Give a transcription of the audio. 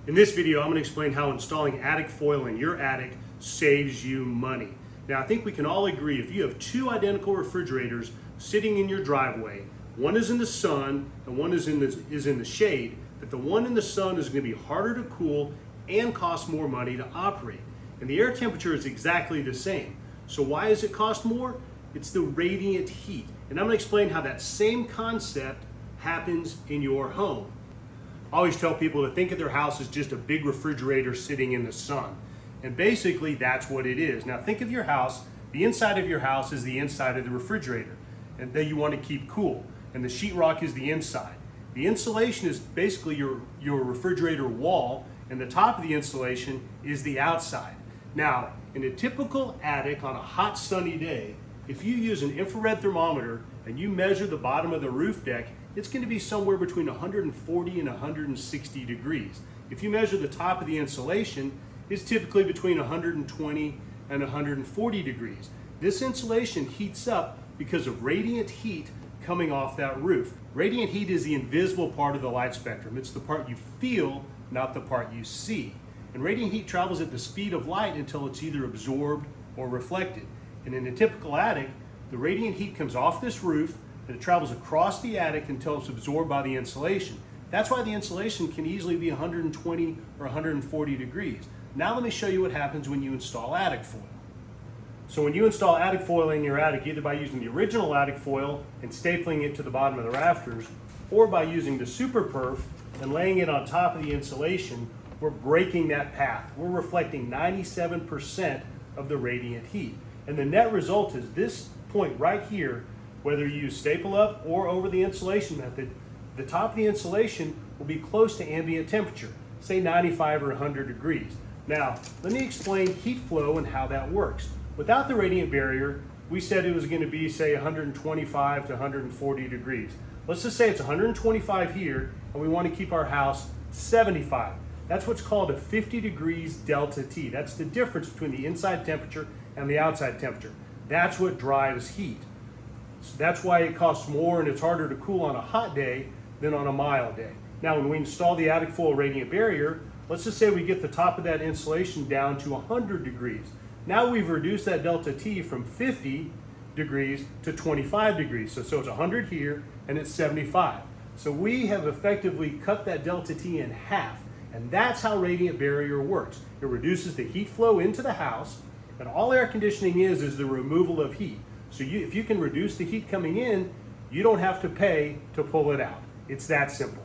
In this video, I'm going to explain how installing AtticFoil in your attic saves you money. Now, I think we can all agree if you have two identical refrigerators sitting in your driveway, one is in the sun and one is in the shade, that the one in the sun is going to be harder to cool and cost more money to operate. And the air temperature is exactly the same. So why does it cost more? It's the radiant heat. And I'm going to explain how that same concept happens in your home. I always tell people to think of their house as just a big refrigerator sitting in the sun. And basically that's what it is. Now think of your house, the inside of your house is the inside of the refrigerator and that you want to keep cool. And the sheetrock is the inside. The insulation is basically your refrigerator wall, and the top of the insulation is the outside. Now, in a typical attic on a hot sunny day, if you use an infrared thermometer and you measure the bottom of the roof deck, it's going to be somewhere between 140 and 160 degrees. If you measure the top of the insulation, it's typically between 120 and 140 degrees. This insulation heats up because of radiant heat coming off that roof. Radiant heat is the invisible part of the light spectrum. It's the part you feel, not the part you see. And radiant heat travels at the speed of light until it's either absorbed or reflected. And in a typical attic, the radiant heat comes off this roof and it travels across the attic until it's absorbed by the insulation. That's why the insulation can easily be 120 or 140 degrees. Now let me show you what happens when you install AtticFoil. So when you install AtticFoil in your attic, either by using the original AtticFoil and stapling it to the bottom of the rafters, or by using the Super Perf and laying it on top of the insulation, we're breaking that path. We're reflecting 97% of the radiant heat. And the net result is this point right here, whether you use staple up or over the insulation method, the top of the insulation will be close to ambient temperature, say 95 or 100 degrees. Now, let me explain heat flow and how that works. Without the radiant barrier, we said it was going to be, say, 125 to 140 degrees. Let's just say it's 125 here, and we want to keep our house 75. That's what's called a 50 degrees delta T. That's the difference between the inside temperature and the outside temperature. That's what drives heat. So that's why it costs more and it's harder to cool on a hot day than on a mild day. Now, when we install the AtticFoil radiant barrier, let's just say we get the top of that insulation down to 100 degrees. Now we've reduced that delta T from 50 degrees to 25 degrees. So it's 100 here and it's 75. So we have effectively cut that delta T in half. And that's how radiant barrier works. It reduces the heat flow into the house, and all air conditioning is the removal of heat. So if you can reduce the heat coming in, you don't have to pay to pull it out. It's that simple.